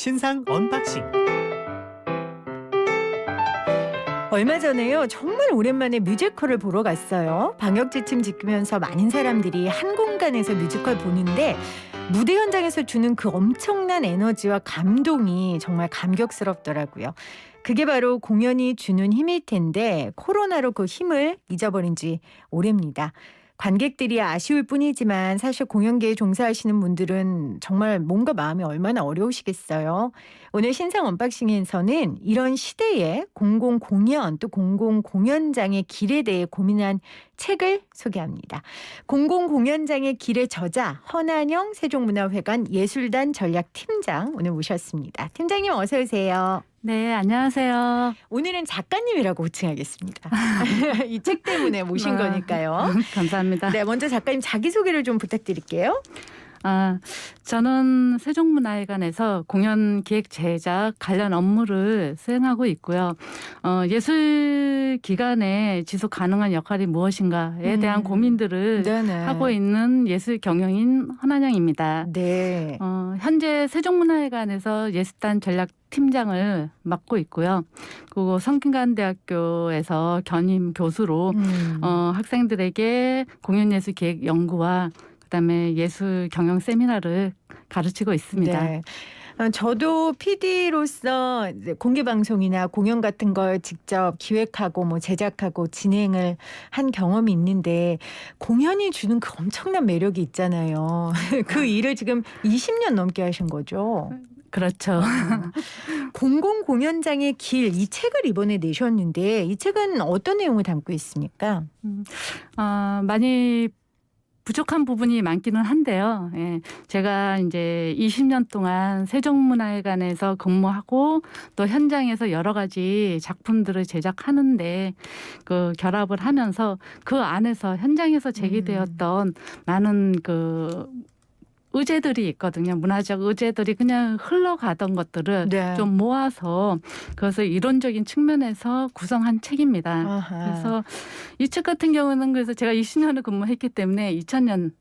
신상 언박싱. 얼마 전에요. 정말 오랜만에 뮤지컬을 보러 갔어요. 방역 지침 지키면서 많은 사람들이 한 공간에서 뮤지컬 보는데 무대 현장에서 주는 그 엄청난 에너지와 감동이 정말 감격스럽더라고요. 그게 바로 공연이 주는 힘일 텐데 코로나로 그 힘을 잊어버린 지 오래입니다. 관객들이 아쉬울 뿐이지만 사실 공연계에 종사하시는 분들은 정말 몸과 마음이 얼마나 어려우시겠어요. 오늘 신상 언박싱에서는 이런 시대에 공공공연 또 공공공연장의 길에 대해 고민한 책을 소개합니다. 공공공연장의 길의 저자 허난영 세종문화회관 예술단 전략팀장 오늘 모셨습니다. 팀장님 어서 오세요. 네, 안녕하세요. 오늘은 작가님이라고 호칭하겠습니다. 이 책 때문에 모신 거니까요. 감사합니다. 네, 먼저 작가님 자기소개를 좀 부탁드릴게요. 저는 세종문화회관에서 공연 기획 제작 관련 업무를 수행하고 있고요. 예술 기관의 지속 가능한 역할이 무엇인가에 대한 고민들을 네네. 하고 있는 예술 경영인 허난영입니다. 네. 현재 세종문화회관에서 예술단 전략 팀장을 맡고 있고요. 그리고 성균관대학교에서 겸임 교수로 학생들에게 공연예술 기획 연구와 그다음에 예술 경영 세미나를 가르치고 있습니다. 네. 저도 PD로서 공개 방송이나 공연 같은 걸 직접 기획하고 뭐 제작하고 진행을 한 경험이 있는데 공연이 주는 그 엄청난 매력이 있잖아요. 그 일을 지금 20년 넘게 하신 거죠. 그렇죠. 공공공연장의 길 이 책을 이번에 내셨는데 이 책은 어떤 내용을 담고 있습니까? 많이 부족한 부분이 많기는 한데요. 예, 제가 이제 20년 동안 세종문화회관에서 근무하고 또 현장에서 여러 가지 작품들을 제작하는데 그 결합을 하면서 그 안에서 현장에서 제기되었던 많은 그 의제들이 있거든요. 문화적 의제들이 그냥 흘러가던 것들을 네. 좀 모아서 그것을 이론적인 측면에서 구성한 책입니다. 아하. 그래서 이 책 같은 경우는 그래서 제가 20년을 근무했기 때문에 2000년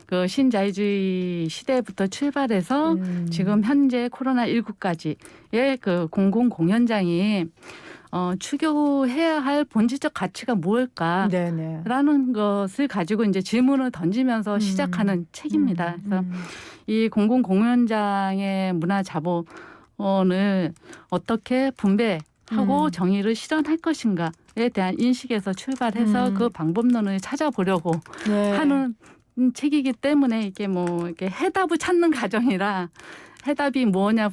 그 신자유주의 시대부터 출발해서 지금 현재 코로나19까지의 그 공공공연장이 추구해야 할 본질적 가치가 무엇일까? 네네. 라는 것을 가지고 이제 질문을 던지면서 시작하는 책입니다. 그래서 이 공공공연장의 문화 자본을 어떻게 분배하고 정의를 실현할 것인가에 대한 인식에서 출발해서 그 방법론을 찾아보려고 네. 하는 책이기 때문에 이게 뭐 이렇게 해답을 찾는 과정이라 해답이 뭐냐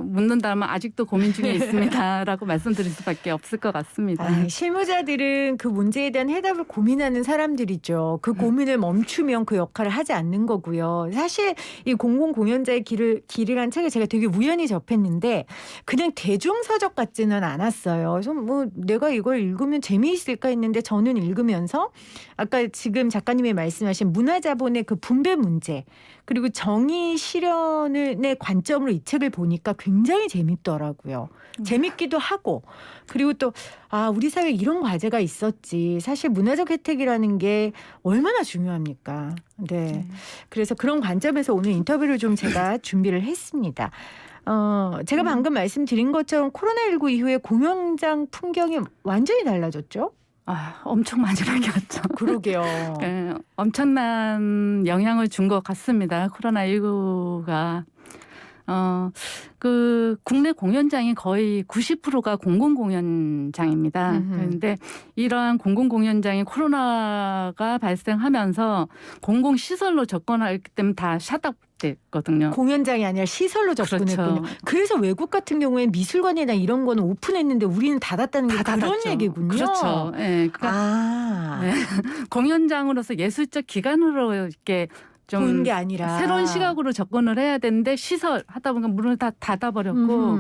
묻는다면 아직도 고민 중에 있습니다라고 말씀드릴 수밖에 없을 것 같습니다. 실무자들은 그 문제에 대한 해답을 고민하는 사람들이죠. 그 고민을 멈추면 그 역할을 하지 않는 거고요. 사실 이 공공공연자의 길이라는 책을 제가 되게 우연히 접했는데 그냥 대중서적 같지는 않았어요. 그래서 뭐 내가 이걸 읽으면 재미있을까 했는데 저는 읽으면서 아까 지금 작가님이 말씀하신 문화자본의 그 분배 문제 그리고 정의 실현의 관점으로 이 책을 보니까 굉장히 재밌더라고요. 재밌기도 하고 그리고 또 우리 사회에 이런 과제가 있었지. 사실 문화적 혜택이라는 게 얼마나 중요합니까? 네. 그래서 그런 관점에서 오늘 인터뷰를 좀 제가 준비를 했습니다. 제가 방금 말씀드린 것처럼 코로나19 이후에 공연장 풍경이 완전히 달라졌죠? 엄청 많이 바뀌었죠. 그러게요. 네, 엄청난 영향을 준 것 같습니다. 코로나19가. 그 국내 공연장이 거의 90%가 공공공연장입니다. 그런데 이러한 공공공연장이 코로나가 발생하면서 공공시설로 접근하기 때문에 다 샷다운됐거든요. 공연장이 아니라 시설로 접근했군요. 그렇죠. 그래서 외국 같은 경우에는 미술관이나 이런 거는 오픈했는데 우리는 닫았다는 게 그런 닫았죠. 얘기군요. 그렇죠. 네, 그러니까 네. 공연장으로서 예술적 기관으로 이렇게 좀 보는 게 아니라 새로운 시각으로 접근을 해야 되는데 시설 하다 보니까 문을 다 닫아버렸고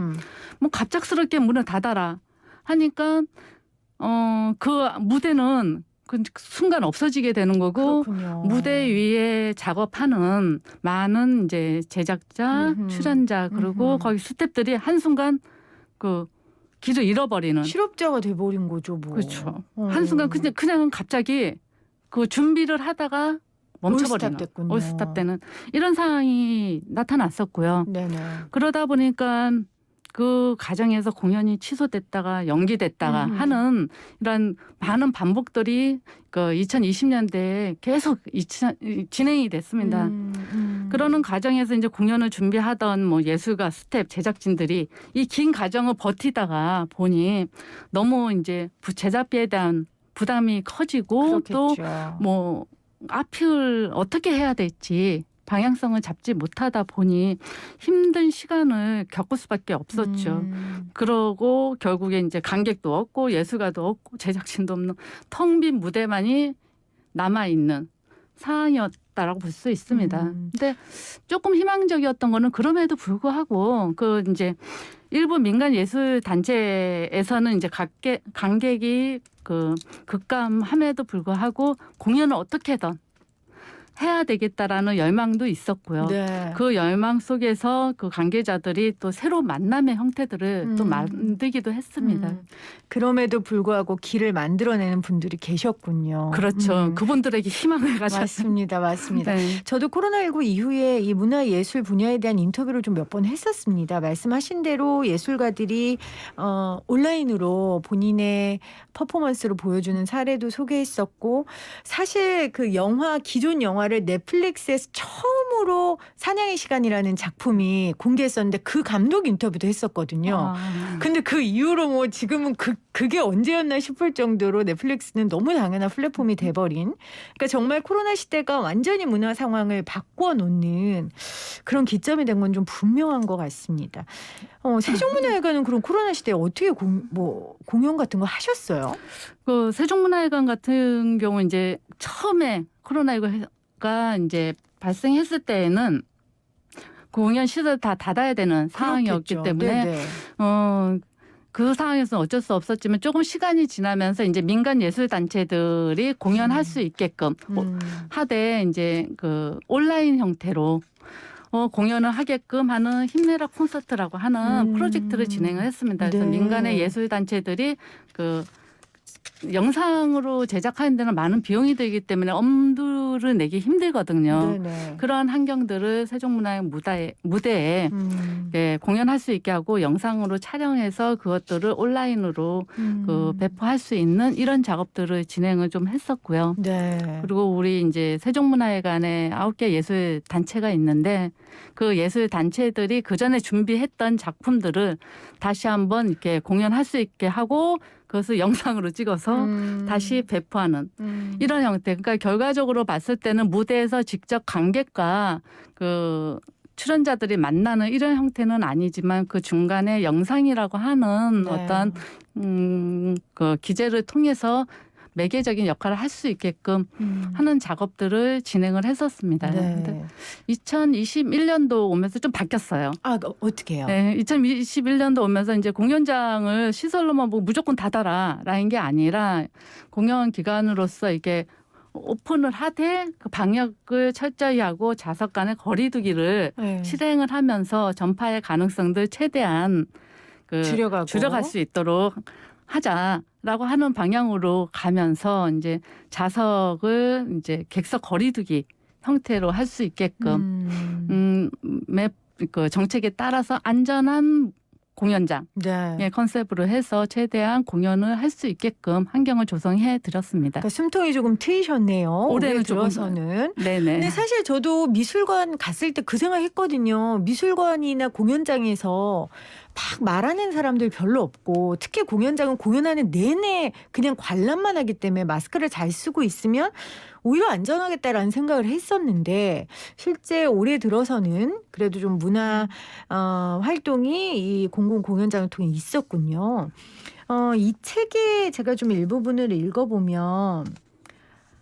뭐 갑작스럽게 문을 닫아라 하니까 그 무대는 그 순간 없어지게 되는 거고 그렇군요. 무대 위에 작업하는 많은 이제 제작자, 출연자 그리고 거기 스태프들이 한순간 그 길을 잃어버리는 실업자가 돼버린 거죠, 뭐. 그렇죠. 한순간 그냥 갑자기 그 준비를 하다가 멈춰버리는 올스탑됐군요. 올스탑 되는 이런 상황이 나타났었고요. 네네. 그러다 보니까 그 과정에서 공연이 취소됐다가 연기됐다가 하는 이런 많은 반복들이 그 2020년대에 계속 진행이 됐습니다. 그러는 과정에서 이제 공연을 준비하던 뭐 예술가, 스텝, 제작진들이 이 긴 과정을 버티다가 보니 너무 이제 제작비에 대한 부담이 커지고 그렇겠죠. 또 뭐 앞을 어떻게 해야 될지 방향성을 잡지 못하다 보니 힘든 시간을 겪을 수밖에 없었죠. 그러고 결국에 이제 관객도 없고 예술가도 없고 제작진도 없는 텅 빈 무대만이 남아있는 상황이었다라고 볼 수 있습니다. 근데 조금 희망적이었던 거는 그럼에도 불구하고 그 이제 일부 민간 예술 단체에서는 이제 관객이 그 급감함에도 불구하고 공연을 어떻게든 해야 되겠다라는 열망도 있었고요. 네. 그 열망 속에서 그 관계자들이 또 새로운 만남의 형태들을 또 만들기도 했습니다. 그럼에도 불구하고 길을 만들어내는 분들이 계셨군요. 그렇죠. 그분들에게 희망을 가졌습니다. 맞습니다. 맞습니다. 네. 저도 코로나19 이후에 이 문화예술 분야에 대한 인터뷰를 좀 몇 번 했었습니다. 말씀하신 대로 예술가들이 온라인으로 본인의 퍼포먼스를 보여주는 사례도 소개했었고 사실 그 기존 영화를 넷플릭스에서 처음으로 사냥의 시간이라는 작품이 공개했었는데 그 감독 인터뷰도 했었거든요. 근데 그 이후로 뭐 지금은 그게 언제였나 싶을 정도로 넷플릭스는 너무 당연한 플랫폼이 돼버린 그러니까 정말 코로나 시대가 완전히 문화 상황을 바꿔놓는 그런 기점이 된 건 좀 분명한 것 같습니다. 세종문화회관은 그럼 코로나 시대에 어떻게 공연 같은 거 하셨어요? 그 세종문화회관 같은 경우 이제 처음에 코로나19가 이제 발생했을 때에는 공연 시설 다 닫아야 되는 상황이었기 그렇겠죠. 때문에 네네. 그 상황에서는 어쩔 수 없었지만 조금 시간이 지나면서 이제 민간 예술 단체들이 공연할 수 있게끔 하되 이제 그 온라인 형태로 공연을 하게끔 하는 힘내라 콘서트라고 하는 프로젝트를 진행을 했습니다. 그래서 네. 민간의 예술 단체들이 그 영상으로 제작하는 데는 많은 비용이 들기 때문에 엄두를 내기 힘들거든요. 네네. 그런 환경들을 세종문화회 무대에 공연할 수 있게 하고 영상으로 촬영해서 그것들을 온라인으로 그 배포할 수 있는 이런 작업들을 진행을 좀 했었고요. 네. 그리고 우리 이제 세종문화회관에 9개 예술 단체가 있는데 그 예술 단체들이 그 전에 준비했던 작품들을 다시 한번 이렇게 공연할 수 있게 하고 그것을 영상으로 찍어서 다시 배포하는 이런 형태. 그러니까 결과적으로 봤을 때는 무대에서 직접 관객과 그 출연자들이 만나는 이런 형태는 아니지만 그 중간에 영상이라고 하는 네. 어떤 그 기제를 통해서 매개적인 역할을 할 수 있게끔 하는 작업들을 진행을 했었습니다. 네. 2021년도 오면서 좀 바뀌었어요. 어떻게 해요? 네, 2021년도 오면서 이제 공연장을 시설로만 보고 무조건 닫아라라는 게 아니라 공연 기관으로서 이게 오픈을 하되 그 방역을 철저히 하고 좌석 간의 거리두기를 네. 실행을 하면서 전파의 가능성들 최대한 줄여갈 수 있도록 하자라고 하는 방향으로 가면서 이제 좌석을 이제 객석 거리두기 형태로 할 수 있게끔 그 정책에 따라서 안전한 공연장 네. 컨셉으로 해서 최대한 공연을 할 수 있게끔 환경을 조성해 드렸습니다. 그러니까 숨통이 조금 트이셨네요. 올해 올해는 들어서는. 네네. 근데 사실 저도 미술관 갔을 때 그 생각했거든요. 미술관이나 공연장에서 막 말하는 사람들 별로 없고 특히 공연장은 공연하는 내내 그냥 관람만 하기 때문에 마스크를 잘 쓰고 있으면 오히려 안전하겠다라는 생각을 했었는데 실제 올해 들어서는 그래도 좀 문화 활동이 이 공공공연장을 통해 있었군요. 이 책의 제가 좀 일부분을 읽어보면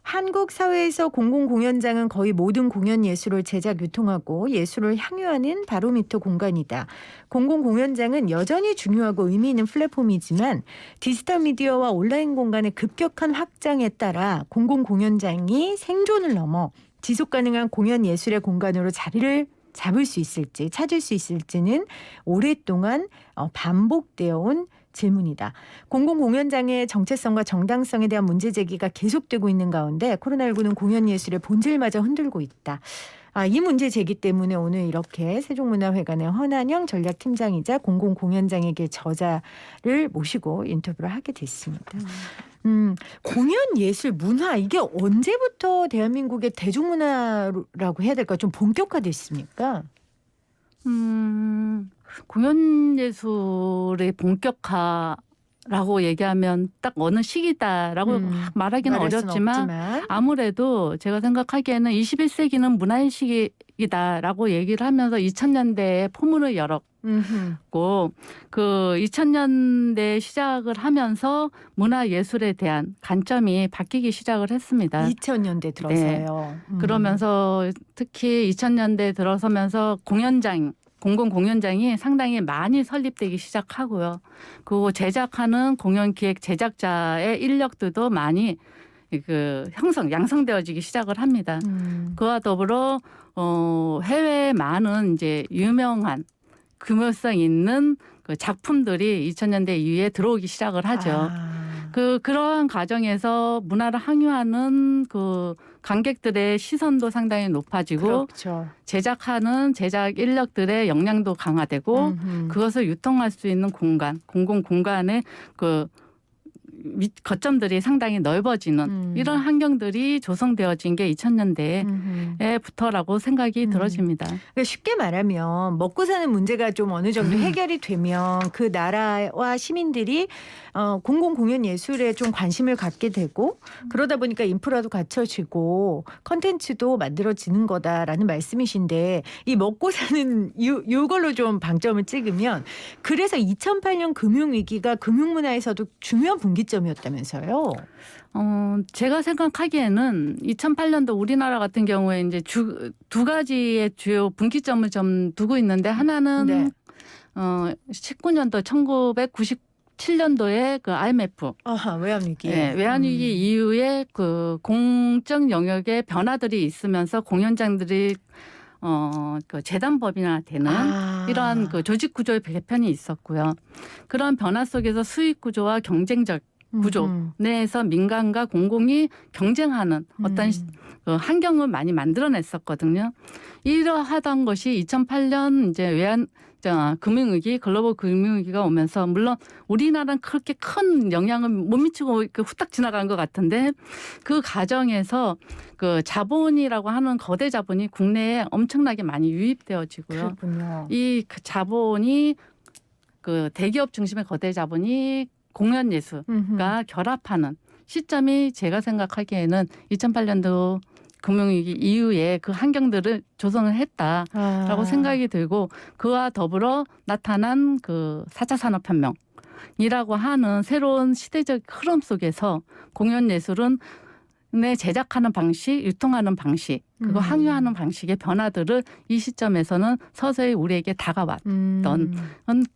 한국 사회에서 공공공연장은 거의 모든 공연 예술을 제작, 유통하고 예술을 향유하는 바로미터 공간이다. 공공공연장은 여전히 중요하고 의미 있는 플랫폼이지만 디지털 미디어와 온라인 공간의 급격한 확장에 따라 공공공연장이 생존을 넘어 지속가능한 공연 예술의 공간으로 자리를 잡을 수 있을지, 찾을 수 있을지는 오랫동안 반복되어 온 질문이다. 공공공연장의 정체성과 정당성에 대한 문제 제기가 계속되고 있는 가운데 코로나19는 공연 예술의 본질마저 흔들고 있다. 이 문제 제기 때문에 오늘 이렇게 세종문화회관의 허난영 전략팀장이자 공공공연장의 길 저자를 모시고 인터뷰를 하게 됐습니다. 공연 예술 문화 이게 언제부터 대한민국의 대중문화라고 해야 될까 좀 본격화됐습니까? 공연 예술의 본격화라고 얘기하면 딱 어느 시기다라고 말하기는 말할 수는 어렵지만 없지만. 아무래도 제가 생각하기에는 21세기는 문화의 시기다라고 얘기를 하면서 2000년대에 포문을 열었고 그 2000년대 시작을 하면서 문화 예술에 대한 관점이 바뀌기 시작을 했습니다. 2000년대 들어서요. 그러면서 특히 2000년대 들어서면서 공공 공연장이 상당히 많이 설립되기 시작하고요. 그리고 제작하는 공연 기획 제작자의 인력들도 많이 양성되어지기 시작을 합니다. 그와 더불어 해외에 많은 이제 유명한 규모성 있는 그 작품들이 2000년대 이후에 들어오기 시작을 하죠. 그러한 과정에서 문화를 항유하는 그 관객들의 시선도 상당히 높아지고 그렇죠. 제작하는 제작 인력들의 역량도 강화되고 그것을 유통할 수 있는 공간, 공공 공간의 그 거점들이 상당히 넓어지는 이런 환경들이 조성되어진 게 2000년대에부터라고 생각이 들어집니다. 그러니까 쉽게 말하면 먹고 사는 문제가 좀 어느 정도 해결이 되면 그 나라와 시민들이 공공공연 예술에 좀 관심을 갖게 되고 그러다 보니까 인프라도 갖춰지고 컨텐츠도 만들어지는 거다라는 말씀이신데 이 먹고 사는 이걸로 좀 방점을 찍으면 그래서 2008년 금융위기가 금융문화에서도 중요한 분기점이었다면서요. 제가 생각하기에는 2008년도 우리나라 같은 경우에 이제 두 가지의 주요 분기점을 좀 두고 있는데 하나는 19년도 1997년도에 그 IMF 외환위기. 네, 외환위기 이후에 그 공적 영역의 변화들이 있으면서 공연장들이 그 재단법인화 되는 이러한 그 조직 구조의 개편이 있었고요. 그런 변화 속에서 수익 구조와 경쟁적 구조 내에서 민간과 공공이 경쟁하는 어떤 환경을 많이 만들어냈었거든요. 이러하던 것이 2008년 이제 금융위기, 글로벌 금융위기가 오면서 물론 우리나라는 그렇게 큰 영향을 못 미치고 후딱 지나간 것 같은데 그 과정에서 그 자본이라고 하는 거대 자본이 국내에 엄청나게 많이 유입되어지고요. 그렇군요. 이 자본이 그 대기업 중심의 거대 자본이 공연 예술과 결합하는 시점이 제가 생각하기에는 2008년도 금융위기 이후에 그 환경들을 조성을 했다라고 생각이 들고 그와 더불어 나타난 그 4차 산업혁명이라고 하는 새로운 시대적 흐름 속에서 공연 예술은 제작하는 방식, 유통하는 방식, 그거 항유하는 방식의 변화들을 이 시점에서는 서서히 우리에게 다가왔던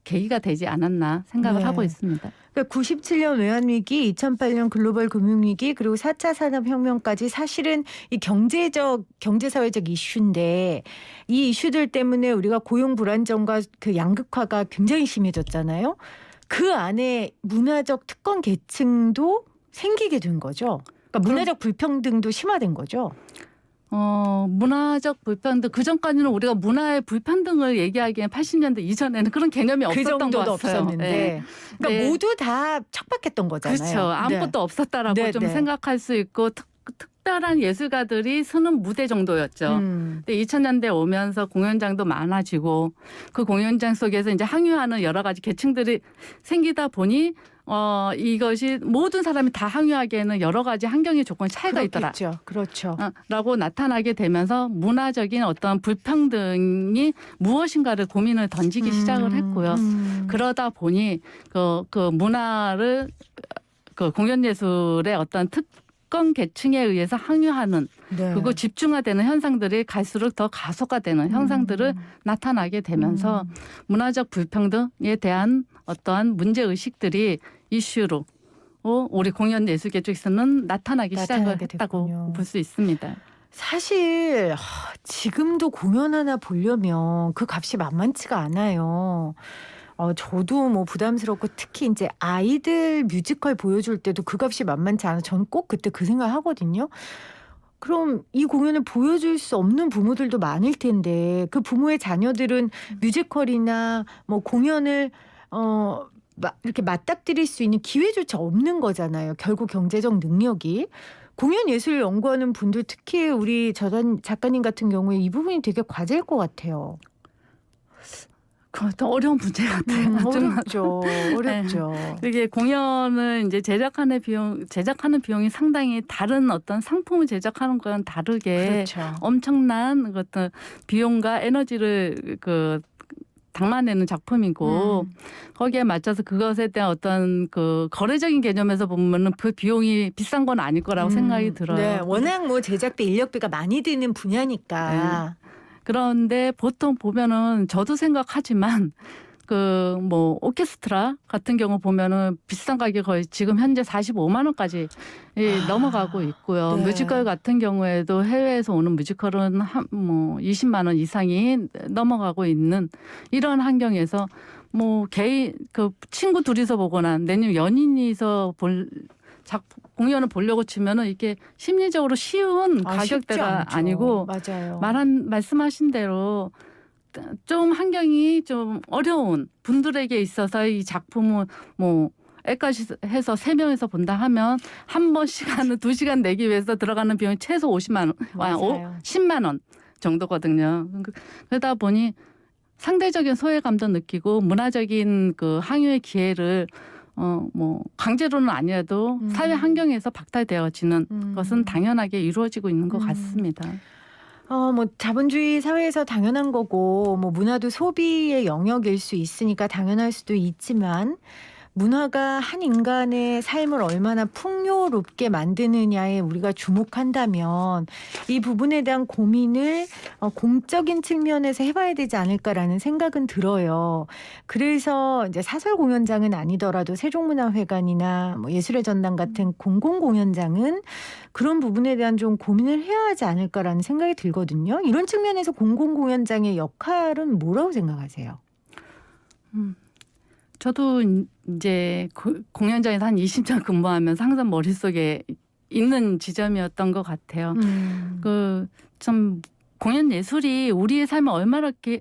계기가 되지 않았나 생각을 하고 있습니다. 그러니까 97년 외환위기, 2008년 글로벌 금융위기 그리고 4차 산업혁명까지 사실은 이 경제사회적 이슈인데 이 이슈들 때문에 우리가 고용 불안정과 그 양극화가 굉장히 심해졌잖아요. 그 안에 문화적 특권 계층도 생기게 된 거죠. 그러니까 문화적 불평등도 심화된 거죠. 문화적 불평등 그 전까지는 우리가 문화의 불평등을 얘기하기엔 80년대 이전에는 그런 개념이 없었던 것 같아요. 없었는데, 네. 그러니까 모두 다 척박했던 거잖아요. 그렇죠. 아무것도 없었다라고 좀 생각할 수 있고 특별한 예술가들이 서는 무대 정도였죠. 근데 2000년대 오면서 공연장도 많아지고 그 공연장 속에서 이제 항유하는 여러 가지 계층들이 생기다 보니 이것이 모든 사람이 다 항유하기에는 여러 가지 환경의 조건이 차이가 있더라. 그렇죠. 라고 나타나게 되면서 문화적인 어떤 불평등이 무엇인가를 고민을 던지기 시작을 했고요. 그러다 보니 그 문화를 그 공연 예술의 어떤 특권 계층에 의해서 항유하는 그리고 집중화되는 현상들이 갈수록 더 가속화되는 현상들을 나타나게 되면서 문화적 불평등에 대한 어떠한 문제 의식들이 이슈로 우리 공연 예술계 쪽에서는 나타나기 시작을 했다고 볼 수 있습니다. 사실 지금도 공연 하나 보려면 그 값이 만만치가 않아요. 저도 뭐 부담스럽고 특히 이제 아이들 뮤지컬 보여줄 때도 그 값이 만만치 않아. 저는 꼭 그때 그 생각 하거든요. 그럼 이 공연을 보여줄 수 없는 부모들도 많을 텐데 그 부모의 자녀들은 뮤지컬이나 뭐 공연을 이렇게 맞닥뜨릴 수 있는 기회조차 없는 거잖아요. 결국 경제적 능력이. 공연 예술 연구하는 분들 특히 우리 작가님 같은 경우에 이 부분이 되게 과제일 것 같아요. 그것도 어려운 문제 같아요. 어렵죠. 어렵죠. 이게 공연을 이제 제작하는 비용이 상당히 다른 어떤 상품을 제작하는 거랑 다르게 그렇죠. 엄청난 어떤 비용과 에너지를 담아내는 작품이고 거기에 맞춰서 그것에 대한 어떤 그 거래적인 개념에서 보면은 그 비용이 비싼 건 아닐 거라고 생각이 들어요. 네, 워낙 뭐 제작비 인력비가 많이 드는 분야니까. 그런데 보통 보면은 저도 생각하지만 그 뭐 오케스트라 같은 경우 보면은 비싼 가격 거의 지금 현재 45만 원까지 넘어가고 있고요. 네. 뮤지컬 같은 경우에도 해외에서 오는 뮤지컬은 뭐 20만 원 이상이 넘어가고 있는 이런 환경에서 뭐 개인 그 친구 둘이서 보거나 내년 연인이서 공연을 보려고 치면은 이게 심리적으로 쉬운 가격대가 아니고 맞아요. 말씀하신 대로 좀 환경이 좀 어려운 분들에게 있어서 이 작품을 뭐 애까지 해서 3명에서 본다 하면 한 번 시간을 2시간 내기 위해서 들어가는 비용이 최소 50만 원, 10만 원 정도거든요. 그러다 보니 상대적인 소외감도 느끼고 문화적인 그 항유의 기회를 뭐 강제로는 아니라도 사회 환경에서 박탈되어지는 것은 당연하게 이루어지고 있는 것 같습니다. 뭐 자본주의 사회에서 당연한 거고 뭐 문화도 소비의 영역일 수 있으니까 당연할 수도 있지만 문화가 한 인간의 삶을 얼마나 풍요롭게 만드느냐에 우리가 주목한다면 이 부분에 대한 고민을 공적인 측면에서 해봐야 되지 않을까라는 생각은 들어요. 그래서 이제 사설 공연장은 아니더라도 세종문화회관이나 뭐 예술의 전당 같은 공공공연장은 그런 부분에 대한 좀 고민을 해야 하지 않을까라는 생각이 들거든요. 이런 측면에서 공공공연장의 역할은 뭐라고 생각하세요? 저도 이제 공연장에서 한 20년 근무하면서 항상 머릿속에 있는 지점이었던 것 같아요. 좀 공연 예술이 우리의 삶을 얼마나 이렇게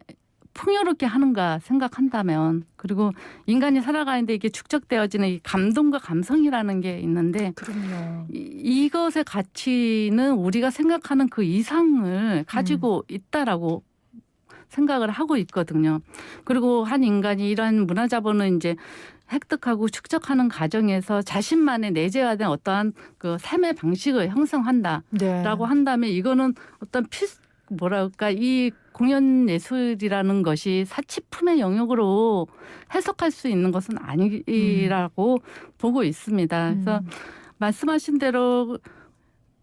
풍요롭게 하는가 생각한다면 그리고 인간이 살아가는데 이게 축적되어지는 이 감동과 감성이라는 게 있는데 그럼요. 이것의 가치는 우리가 생각하는 그 이상을 가지고 있다라고 생각을 하고 있거든요. 그리고 한 인간이 이런 문화자본을 이제 획득하고 축적하는 과정에서 자신만의 내재화된 어떠한 그 삶의 방식을 형성한다라고 한다면 이거는 어떤 이 공연 예술이라는 것이 사치품의 영역으로 해석할 수 있는 것은 아니라고 보고 있습니다. 그래서 말씀하신 대로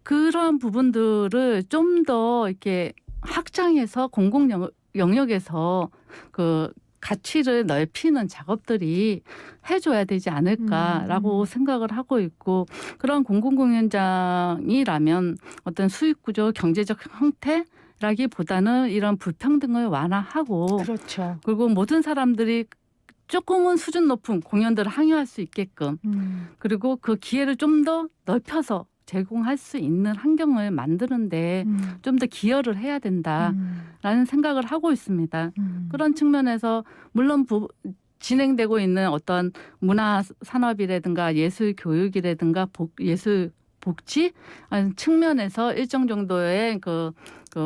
그런 부분들을 좀 더 이렇게 확장해서 공공 영역에서 그 가치를 넓히는 작업들이 해줘야 되지 않을까라고 생각을 하고 있고 그런 공공공연장이라면 어떤 수익구조 경제적 형태라기보다는 이런 불평등을 완화하고 그렇죠. 그리고 모든 사람들이 조금은 수준 높은 공연들을 항유할 수 있게끔 그리고 그 기회를 좀 더 넓혀서 제공할 수 있는 환경을 만드는데 좀 더 기여를 해야 된다라는 생각을 하고 있습니다. 그런 측면에서 물론 진행되고 있는 어떤 문화 산업이라든가 예술 교육이라든가 예술 복지 측면에서 일정 정도의 그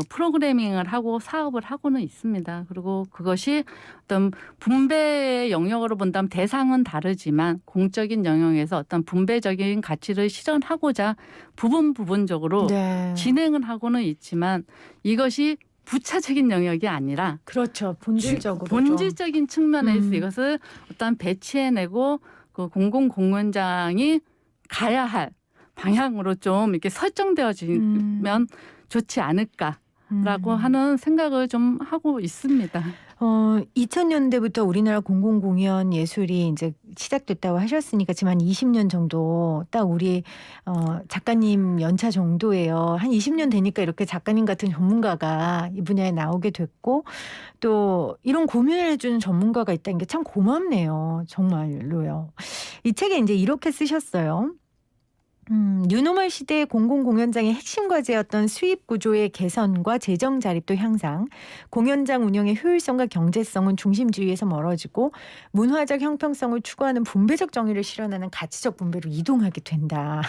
프로그래밍을 하고 사업을 하고는 있습니다. 그리고 그것이 어떤 분배의 영역으로 본다면 대상은 다르지만 공적인 영역에서 어떤 분배적인 가치를 실현하고자 부분적으로 진행을 하고는 있지만 이것이 부차적인 영역이 아니라 그렇죠. 본질적으로 본질적인 측면에서 이것을 어떤 배치해내고 그 공공공연장이 가야 할 방향으로 좀 이렇게 설정되어지면 좋지 않을까라고 하는 생각을 좀 하고 있습니다. 2000년대부터 우리나라 공공공연 예술이 이제 시작됐다고 하셨으니까 지금 한 20년 정도 딱 우리 작가님 연차 정도예요. 한 20년 되니까 이렇게 작가님 같은 전문가가 이 분야에 나오게 됐고 또 이런 고민을 해주는 전문가가 있다는 게 참 고맙네요. 정말로요. 이 책에 이제 이렇게 쓰셨어요. 뉴노멀 시대의 공공공연장의 핵심 과제였던 수입 구조의 개선과 재정 자립도 향상, 공연장 운영의 효율성과 경제성은 중심주의에서 멀어지고 문화적 형평성을 추구하는 분배적 정의를 실현하는 가치적 분배로 이동하게 된다.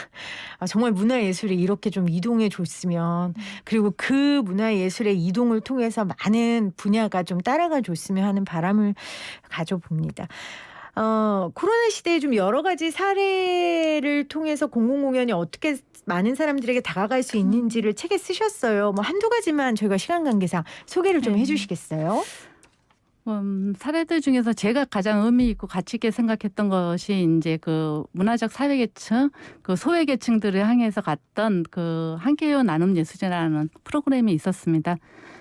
정말 문화예술이 이렇게 좀 이동해 줬으면 그리고 그 문화예술의 이동을 통해서 많은 분야가 좀 따라가 줬으면 하는 바람을 가져봅니다. 코로나 시대에 좀 여러 가지 사례를 통해서 공공공연이 어떻게 많은 사람들에게 다가갈 수 있는지를 책에 쓰셨어요. 뭐 한두 가지만 저희가 시간 관계상 소개를 좀 해주시겠어요? 사례들 중에서 제가 가장 의미 있고 가치 있게 생각했던 것이 이제 그 문화적 사회계층, 그 소외계층들을 향해서 갔던 그 함께요 나눔 예술제라는 프로그램이 있었습니다.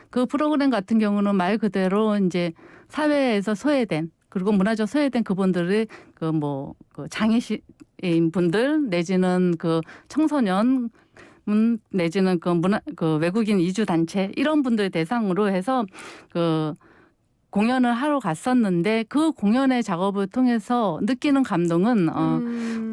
그 프로그램 같은 경우는 말 그대로 이제 사회에서 소외된 그리고 문화적 소외된 그분들의 그 장애인 분들 내지는 그 청소년 내지는 그 외국인 이주 단체 이런 분들 대상으로 해서 그 공연을 하러 갔었는데 그 공연의 작업을 통해서 느끼는 감동은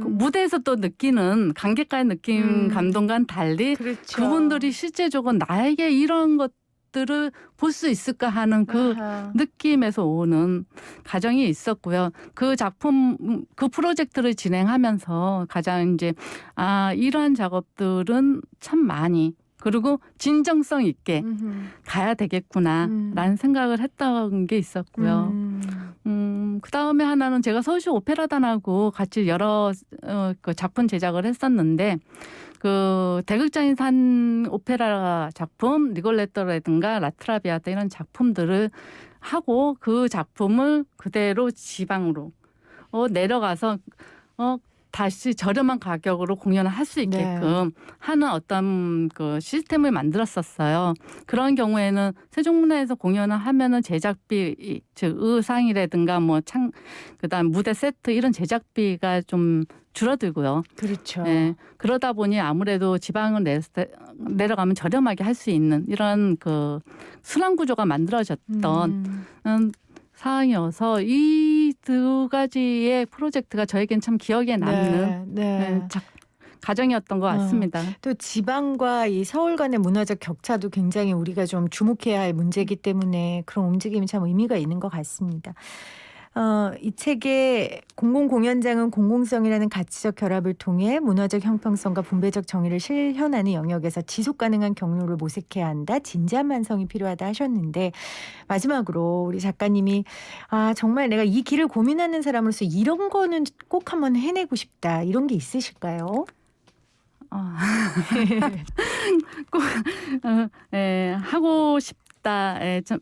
그 무대에서 또 느끼는 관객과의 느낌 감동과는 달리 그렇죠. 그분들이 실제적으로 나에게 이런 것들을 볼 수 있을까 하는 그 느낌에서 오는 과정이 있었고요. 그 작품, 그 프로젝트를 진행하면서 가장 이제 이러한 작업들은 참 많이 그리고 진정성 있게 가야 되겠구나라는 생각을 했던 게 있었고요. 그 다음에 하나는 제가 서울시 오페라단하고 같이 여러 그 작품 제작을 했었는데 그 대극장이 산 오페라 작품 리골레토라든가 라트라비아타 이런 작품들을 하고 그 작품을 그대로 지방으로 내려가서 다시 저렴한 가격으로 공연을 할 수 있게끔 하는 어떤 그 시스템을 만들었었어요. 그런 경우에는 세종문화에서 공연을 하면은 제작비, 즉 의상이라든가 그다음 무대 세트 이런 제작비가 좀 줄어들고요. 그렇죠. 네, 그러다 보니 아무래도 지방을 내려가면 저렴하게 할 수 있는 이런 그 순환 구조가 만들어졌던 상황이어서 이 두 가지의 프로젝트가 저에겐 참 기억에 남는 과정이었던 것 같습니다. 또 지방과 이 서울 간의 문화적 격차도 굉장히 우리가 좀 주목해야 할 문제이기 때문에 그런 움직임이 참 의미가 있는 것 같습니다. 이 책에 공공공연장은 공공성이라는 가치적 결합을 통해 문화적 형평성과 분배적 정의를 실현하는 영역에서 지속가능한 경로를 모색해야 한다. 진지한 만성이 필요하다 하셨는데 마지막으로 우리 작가님이 정말 내가 이 길을 고민하는 사람으로서 이런 거는 꼭 한번 해내고 싶다. 이런 게 있으실까요? 꼭 하고 싶다. 참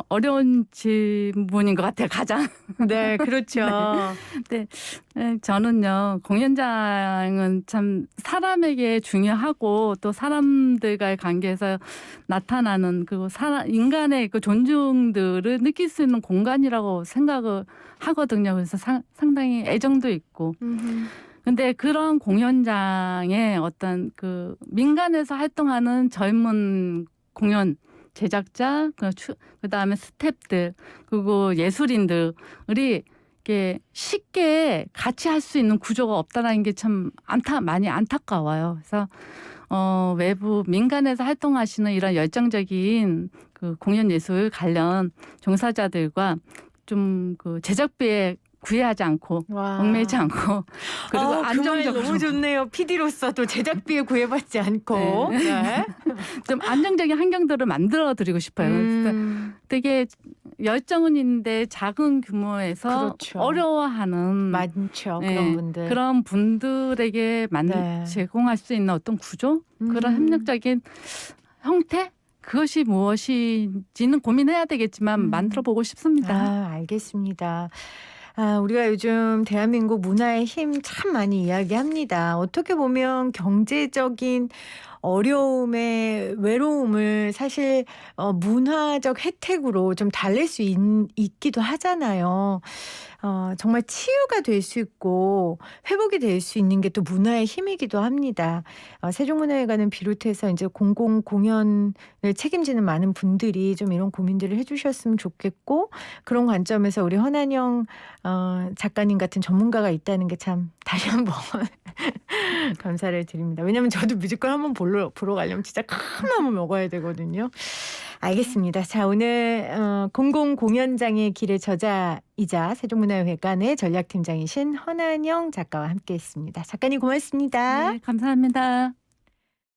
어려운 질문인 것 같아요. 가장. 네, 그렇죠. 네, 저는요 공연장은 참 사람에게 중요하고 또 사람들과의 관계에서 나타나는 그 인간의 그 존중들을 느낄 수 있는 공간이라고 생각을 하거든요. 그래서 상당히 애정도 있고. 근데 그런 공연장에 어떤 그 민간에서 활동하는 젊은 공연 제작자, 그다음에 스태프들, 그리고 예술인들이 이렇게 쉽게 같이 할 수 있는 구조가 없다라는 게 참 많이 안타까워요. 그래서 외부 민간에서 활동하시는 이런 열정적인 그 공연 예술 관련 종사자들과 좀 그 제작비에 구애하지 않고 얽매이지 않고 그리고 안정적으로 너무 좋네요. PD로서도 제작비에 구애받지 않고 좀 안정적인 환경들을 만들어드리고 싶어요. 그러니까 되게 열정은 있는데 작은 규모에서 어려워하는 많죠. 그런 분들. 그런 분들에게 제공할 수 있는 어떤 구조 그런 협력적인 형태 그것이 무엇인지는 고민해야 되겠지만 만들어보고 싶습니다. 알겠습니다. 우리가 요즘 대한민국 문화의 힘 참 많이 이야기합니다. 어떻게 보면 경제적인 어려움의 외로움을 사실 문화적 혜택으로 좀 달랠 수 있기도 하잖아요. 정말 치유가 될 수 있고 회복이 될 수 있는 게 또 문화의 힘이기도 합니다. 세종문화회관을 비롯해서 이제 공공 공연을 책임지는 많은 분들이 좀 이런 고민들을 해주셨으면 좋겠고, 그런 관점에서 우리 헌한영 작가님 같은 전문가가 있다는 게 참 다시 한번 감사를 드립니다. 왜냐하면 저도 뮤지컬 한번 보러 가려면 진짜 큰 마음을 먹어야 되거든요. 알겠습니다. 자, 오늘 공공공연장의 길의 저자이자 세종문화회관의 전략팀장이신 헌한영 작가와 함께했습니다. 작가님 고맙습니다. 네, 감사합니다.